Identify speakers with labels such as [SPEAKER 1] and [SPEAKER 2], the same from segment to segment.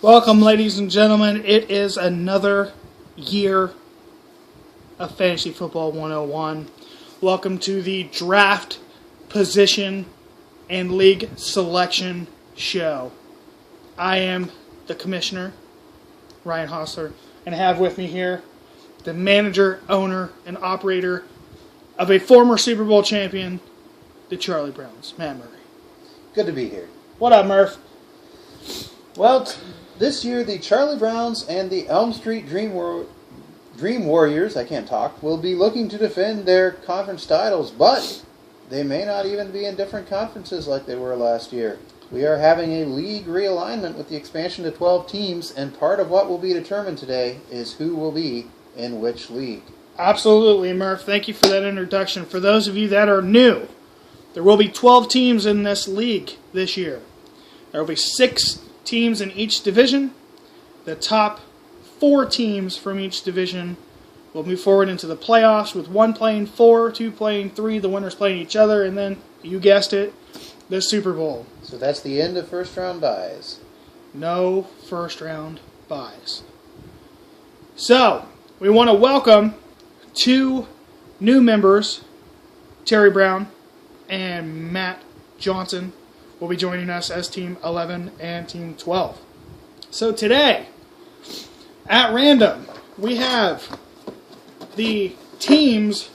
[SPEAKER 1] Welcome, ladies and gentlemen. It is another year of Fantasy Football 101. Welcome to the Draft Position and League Selection Show. I am the Commissioner, Ryan Hostler, and I have with me here the manager, owner, and operator of a former Super Bowl champion, the Charlie Browns, Matt Murray.
[SPEAKER 2] Good to be here.
[SPEAKER 1] What up, Murph?
[SPEAKER 2] Well, this year the Charlie Browns and the Elm Street Dream Warriors, will be looking to defend their conference titles, but they may not even be in different conferences like they were last year. We are having a league realignment with the expansion to 12 teams, and part of what will be determined today is who will be in which league.
[SPEAKER 1] Absolutely, Murph. Thank you for that introduction. For those of you that are new, there will be 12 teams in this league this year. There will be 6 teams in each division. The top 4 teams from each division will move forward into the playoffs, with 1 playing 4, 2 playing 3, the winners playing each other, and then, you guessed it, the Super Bowl.
[SPEAKER 2] So that's the end of first-round buys.
[SPEAKER 1] No first-round buys. So, we want to welcome 2 new members, Terry Brown and Matt Johnson, will be joining us as Team 11 and Team 12. So today, at random, we have the teams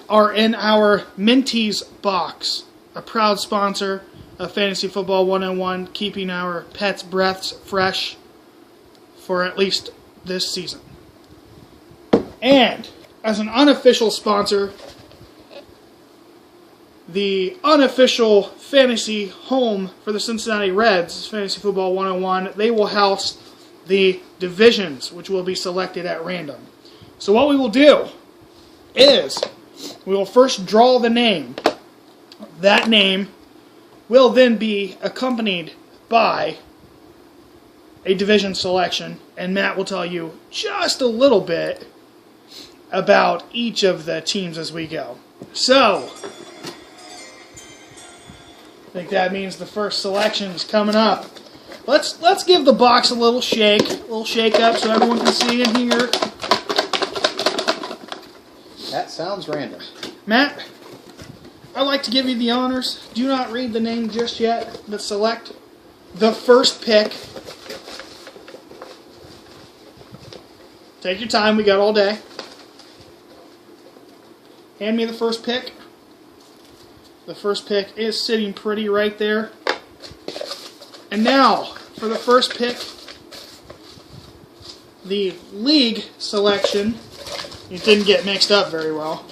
[SPEAKER 1] are in our Minties box, a proud sponsor of Fantasy Football 101, keeping our pets' breaths fresh for at least this season. And as an unofficial sponsor, the unofficial fantasy home for the Cincinnati Reds, Fantasy Football 101, they will house the divisions, which will be selected at random. So what we will do is we will first draw the name. That name will then be accompanied by a division selection, and Matt will tell you just a little bit about each of the teams as we go. So, I think that means the first selection is coming up. Let's give the box a little shake up so everyone can see and hear.
[SPEAKER 2] That sounds random.
[SPEAKER 1] Matt, I'd like to give you the honors. Do not read the name just yet, but select the first pick. Take your time, we got all day. Hand me the first pick. The first pick is sitting pretty right there. And now, for the first pick, the league selection. It didn't get mixed up very well.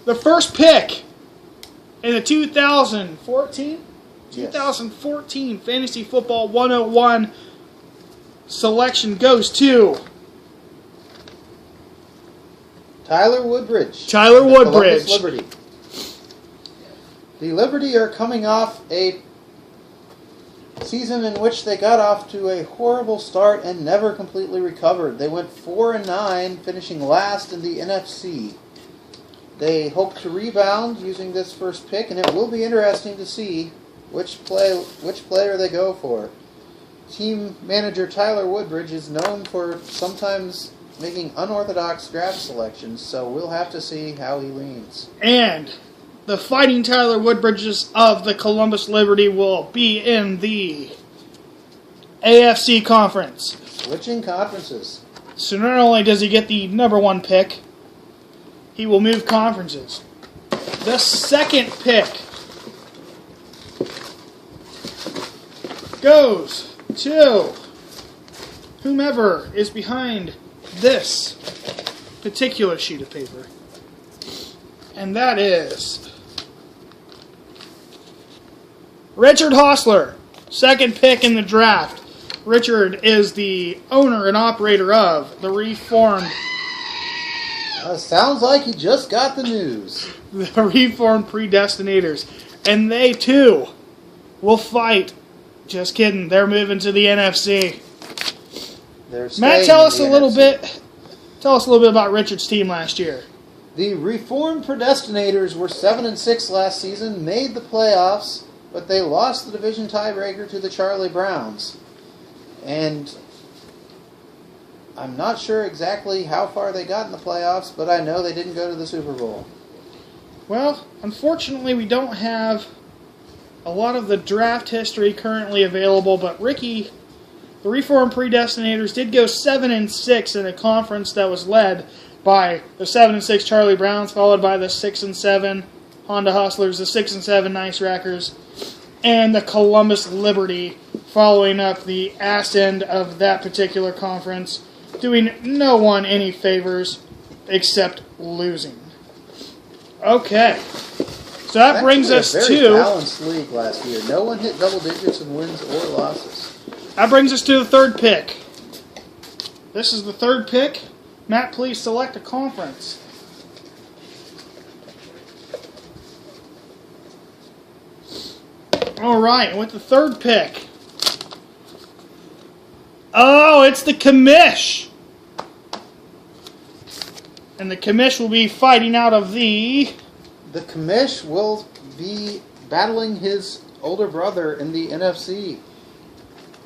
[SPEAKER 1] The first pick in the 2014 Fantasy Football 101 selection goes to
[SPEAKER 2] Tyler Woodbridge.
[SPEAKER 1] Woodbridge.
[SPEAKER 2] Columbus Liberty. The Liberty are coming off a season in which they got off to a horrible start and never completely recovered. They went 4-9, finishing last in the NFC. They hope to rebound using this first pick, and it will be interesting to see which player they go for. Team manager Tyler Woodbridge is known for sometimes making unorthodox draft selections, so we'll have to see how he leans.
[SPEAKER 1] And the Fighting Tyler Woodbridges of the Columbus Liberty will be in the AFC Conference.
[SPEAKER 2] Switching conferences.
[SPEAKER 1] So not only does he get the number 1 pick, he will move conferences. The second pick goes to whomever is behind this particular sheet of paper. And that is Richard Hostler, second pick in the draft. Richard is the owner and operator of the Reformed.
[SPEAKER 2] Sounds like he just got the news.
[SPEAKER 1] The Reformed Predestinators. And they too will fight. Just kidding, they're moving to the NFC. Matt, tell us a little bit about Richard's team last year.
[SPEAKER 2] The Reformed Predestinators were 7-6 last season, made the playoffs, but they lost the division tiebreaker to the Charlie Browns. And I'm not sure exactly how far they got in the playoffs, but I know they didn't go to the Super Bowl.
[SPEAKER 1] Well, unfortunately, we don't have a lot of the draft history currently available, but Ricky, the Reformed Predestinators, did go 7-6 in a conference that was led by the 7-6 Charlie Browns, followed by the 6-7 Honda Hustlers, the 6-7 Nice Rackers, and the Columbus Liberty, following up the ass end of that particular conference, doing no one any favors except losing. Okay, so that brings us
[SPEAKER 2] to a
[SPEAKER 1] to...
[SPEAKER 2] very balanced league last year. No one hit double digits in wins or losses.
[SPEAKER 1] That brings us to the third pick. This is the third pick. Matt, please select a conference. All right, with the third pick. Oh, it's the Commish. And the Commish will be fighting out of the...
[SPEAKER 2] The Commish will be battling his older brother in the NFC.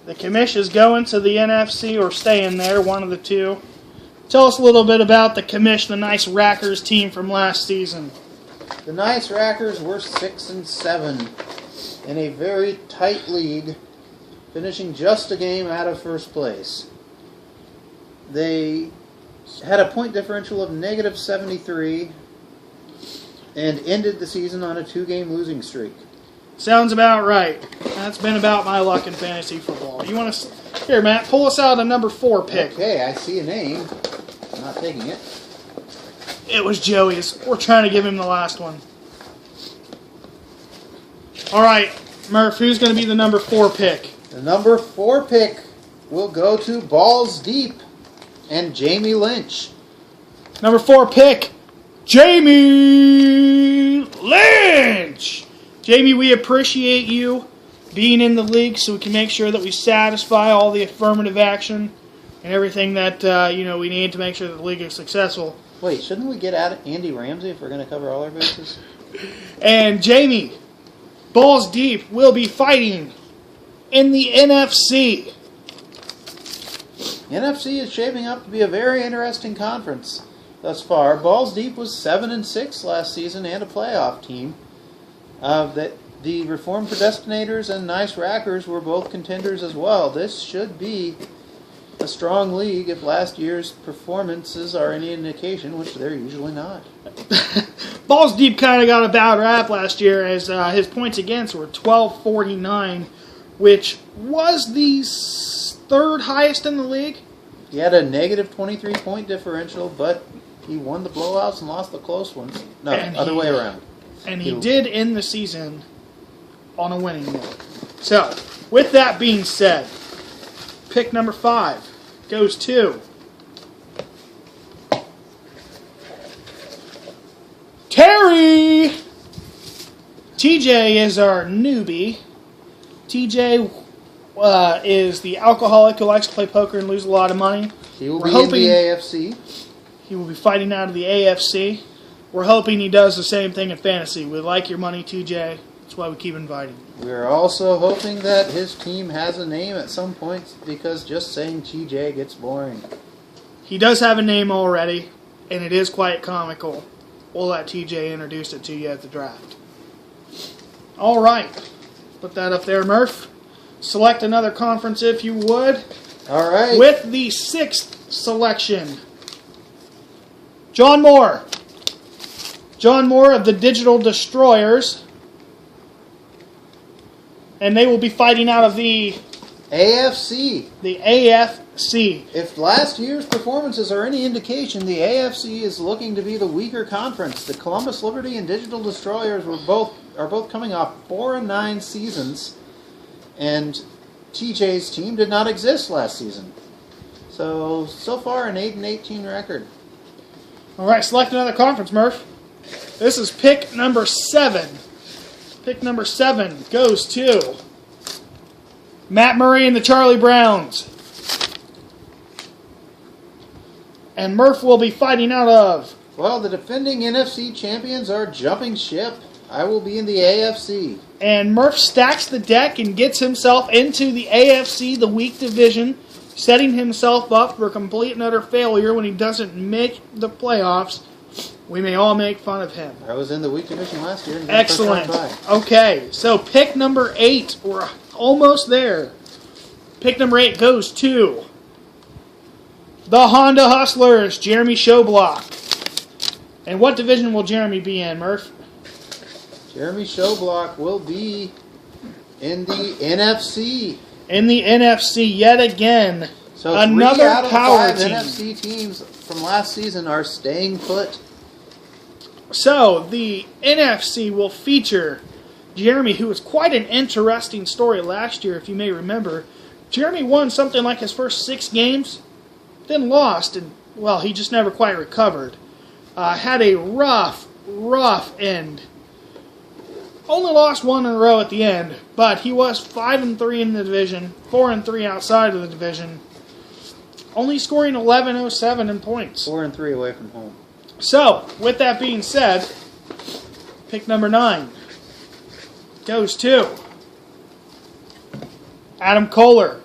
[SPEAKER 1] The Commish is going to the NFC or staying there, one of the two. Tell us a little bit about the Commish, the Nice Rackers team from last season.
[SPEAKER 2] The Nice Rackers were 6-7 in a very tight league, finishing just a game out of first place. They had a point differential of -73 and ended the season on a 2-game losing streak.
[SPEAKER 1] Sounds about right. That's been about my luck in fantasy football. You want to... Here, Matt, pull us out a number 4 pick.
[SPEAKER 2] Okay, I see a name. I'm not taking it.
[SPEAKER 1] It was Joey's. We're trying to give him the last one. All right, Murph, who's going to be the number 4 pick?
[SPEAKER 2] The number 4 pick will go to Balls Deep and Jamie Lynch.
[SPEAKER 1] Number 4 pick, Jamie Lynch. Jamie, we appreciate you being in the league so we can make sure that we satisfy all the affirmative action and everything that we need to make sure that the league is successful.
[SPEAKER 2] Wait, shouldn't we get out Andy Ramsey if we're going to cover all our bases?
[SPEAKER 1] And Jamie, Balls Deep, will be fighting in the NFC.
[SPEAKER 2] NFC is shaping up to be a very interesting conference thus far. Balls Deep was 7-6 last season and a playoff team. The Reformed Predestinators and Nice Rackers were both contenders as well. This should be a strong league if last year's performances are any indication, which they're usually not.
[SPEAKER 1] Balls Deep kind of got a bad rap last year as his points against were 1249, which was the third highest in the league.
[SPEAKER 2] He had a -23 point differential, but he won the blowouts and lost the close ones. No, other way around.
[SPEAKER 1] And he did end the season on a winning note. So, with that being said, pick number 5 goes to Terry. TJ is our newbie. TJ is the alcoholic who likes to play poker and lose a lot of money.
[SPEAKER 2] He will be in the AFC.
[SPEAKER 1] He will be fighting out of the AFC. We're hoping he does the same thing in fantasy. We like your money, TJ. That's why we keep inviting you.
[SPEAKER 2] We're also hoping that his team has a name at some point, because just saying TJ gets boring.
[SPEAKER 1] He does have a name already, and it is quite comical. We'll let TJ introduce it to you at the draft. All right. Put that up there, Murph. Select another conference if you would.
[SPEAKER 2] All right.
[SPEAKER 1] With the 6th selection, John Moore. John Moore of the Digital Destroyers. And they will be fighting out of the
[SPEAKER 2] AFC.
[SPEAKER 1] The AFC.
[SPEAKER 2] If last year's performances are any indication, the AFC is looking to be the weaker conference. The Columbus Liberty and Digital Destroyers are both coming off 4-9 seasons, and TJ's team did not exist last season. So far an 8-18 record.
[SPEAKER 1] All right, select another conference, Murph. This is pick number 7. Pick number 7 goes to Matt Murray and the Charlie Browns. And Murph will be fighting out of...
[SPEAKER 2] Well, the defending NFC champions are jumping ship. I will be in the AFC.
[SPEAKER 1] And Murph stacks the deck and gets himself into the AFC, the weak division, setting himself up for complete and utter failure when he doesn't make the playoffs. We may all make fun of him.
[SPEAKER 2] I was in the weak division last year. And
[SPEAKER 1] Excellent. Okay, so pick number 8. We're almost there. Pick number 8 goes to the Honda Hustlers, Jeremy Showblock. And what division will Jeremy be in, Murph?
[SPEAKER 2] Jeremy Showblock will be in the NFC.
[SPEAKER 1] In the NFC yet again.
[SPEAKER 2] So
[SPEAKER 1] another
[SPEAKER 2] 3 out of
[SPEAKER 1] power
[SPEAKER 2] 5
[SPEAKER 1] team.
[SPEAKER 2] NFC teams from last season are staying put.
[SPEAKER 1] So the NFC will feature Jeremy, who was quite an interesting story last year, if you may remember. Jeremy won something like his first 6 games, then lost, and, well, he just never quite recovered. Had a rough end. Only lost 1 in a row at the end, but he was 5-3 in the division, 4-3 outside of the division, only scoring 1107 in points.
[SPEAKER 2] 4-3 away from home.
[SPEAKER 1] So, with that being said, pick number 9 goes to Adam Kohler.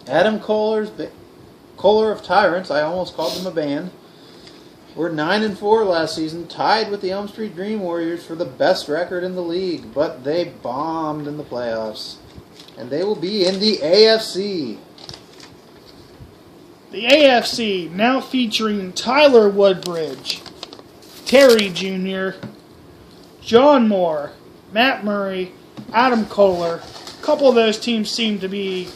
[SPEAKER 2] Adam Kohler of Tyrants, I almost called them a band, were 9-4 last season, tied with the Elm Street Dream Warriors for the best record in the league, but they bombed in the playoffs. And they will be in the AFC.
[SPEAKER 1] The AFC now featuring Tyler Woodbridge, Terry Jr., John Moore, Matt Murray, Adam Kohler. A couple of those teams seem to be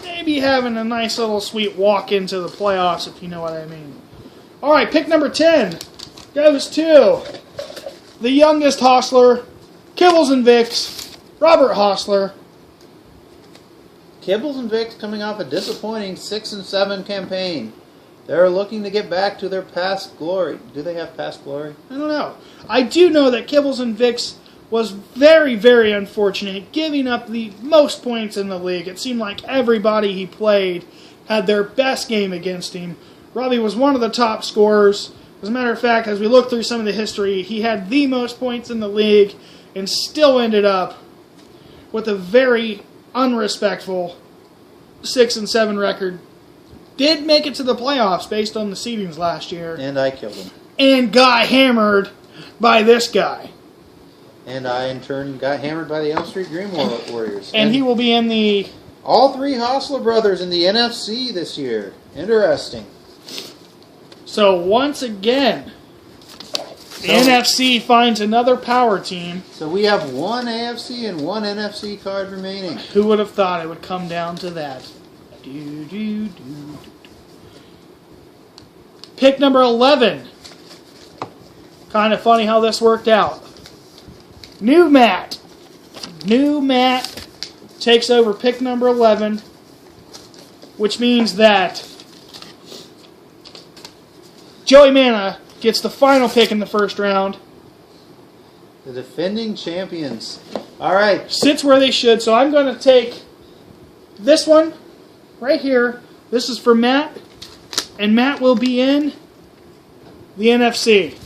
[SPEAKER 1] maybe having a nice little sweet walk into the playoffs, if you know what I mean. All right, pick number 10 goes to the youngest Hostler, Kibbles and Vicks, Robert Hostler.
[SPEAKER 2] Kibbles and Vicks coming off a disappointing 6-7 campaign. They're looking to get back to their past glory. Do they have past glory?
[SPEAKER 1] I don't know. I do know that Kibbles and Vicks was very, very unfortunate, giving up the most points in the league. It seemed like everybody he played had their best game against him. Robbie was one of the top scorers. As a matter of fact, as we look through some of the history, he had the most points in the league and still ended up with a very unrespectful 6-7 record. Did make it to the playoffs based on the seedings last year.
[SPEAKER 2] And I killed him.
[SPEAKER 1] And got hammered by this guy.
[SPEAKER 2] And I, in turn, got hammered by the Elm Street Dream Warriors.
[SPEAKER 1] And he will be in the...
[SPEAKER 2] All 3 Hostler brothers in the NFC this year. Interesting.
[SPEAKER 1] So, once again, the NFC finds another power team.
[SPEAKER 2] So we have 1 AFC and 1 NFC card remaining.
[SPEAKER 1] Who would have thought it would come down to that? Pick number 11. Kind of funny how this worked out. New Matt takes over pick number 11, which means that Joey Manna gets the final pick in the first round.
[SPEAKER 2] The defending champions. All right.
[SPEAKER 1] Sits where they should, so I'm going to take this one right here. This is for Matt, and Matt will be in the NFC.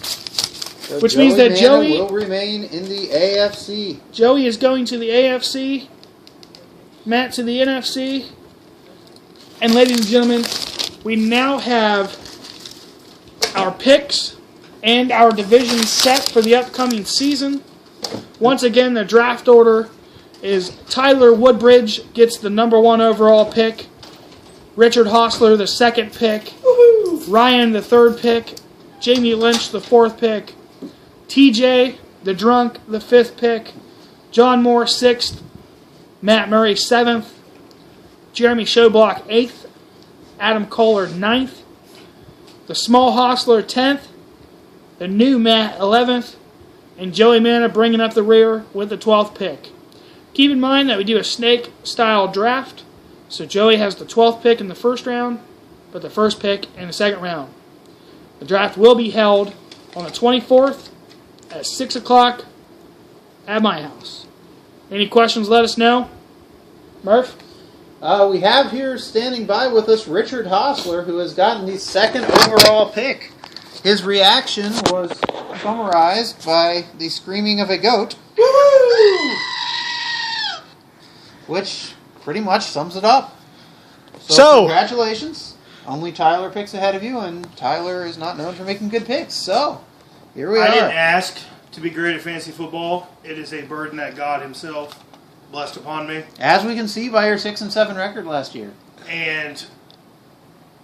[SPEAKER 2] So
[SPEAKER 1] Which means that
[SPEAKER 2] Manna
[SPEAKER 1] Joey
[SPEAKER 2] will remain in the AFC.
[SPEAKER 1] Joey is going to the AFC, Matt to the NFC, and ladies and gentlemen, we now have our picks and our division set for the upcoming season. Once again, the draft order is Tyler Woodbridge gets the number 1 overall pick, Richard Hostler the 2nd pick, Ryan the 3rd pick, Jamie Lynch the 4th pick, TJ the Drunk the 5th pick, John Moore 6th, Matt Murray 7th, Jeremy Showblock 8th, Adam Kohler 9th, the Small Hostler 10th, the new Matt 11th, and Joey Manna bringing up the rear with the 12th pick. Keep in mind that we do a snake-style draft, so Joey has the 12th pick in the first round, but the first pick in the second round. The draft will be held on the 24th at 6 o'clock at my house. Any questions, let us know. Murph?
[SPEAKER 2] We have here standing by with us Richard Hostler, who has gotten the 2nd overall pick. His reaction was summarized by the screaming of a goat, which pretty much sums it up. So congratulations. Only Tyler picks ahead of you, and Tyler is not known for making good picks. So, here we are.
[SPEAKER 3] I didn't ask to be great at fantasy football. It is a burden that God himself blessed upon me.
[SPEAKER 2] As we can see by your 6-7 record last year.
[SPEAKER 3] And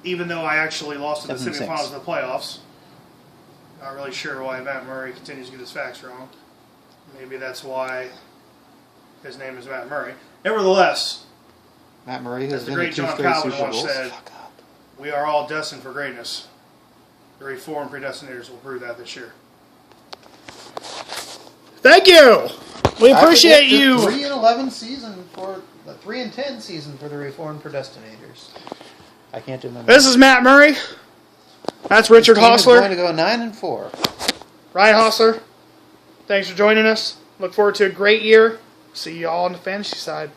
[SPEAKER 3] even though I actually lost in the
[SPEAKER 2] 7-6.
[SPEAKER 3] semifinals of the playoffs, not really sure why Matt Murray continues to get his facts wrong. Maybe that's why his name is Matt Murray. Nevertheless,
[SPEAKER 2] Matt Murray has
[SPEAKER 3] as the
[SPEAKER 2] been to
[SPEAKER 3] great
[SPEAKER 2] 2
[SPEAKER 3] John
[SPEAKER 2] straight
[SPEAKER 3] Calvin
[SPEAKER 2] Super
[SPEAKER 3] once
[SPEAKER 2] Bowls.
[SPEAKER 3] said, we are all destined for greatness. The Reformed Predestinators will prove that this year.
[SPEAKER 1] Thank you. We appreciate
[SPEAKER 2] I
[SPEAKER 1] you.
[SPEAKER 2] predict a 3-11 season for the 3-10 season for the Reformed Predestinators. I can't do my math.
[SPEAKER 1] This is Matt Murray. That's Richard
[SPEAKER 2] This team is
[SPEAKER 1] Hostler.
[SPEAKER 2] going to go 9-4.
[SPEAKER 1] Ryan Hostler. Thanks for joining us. Look forward to a great year. See you all on the fantasy side.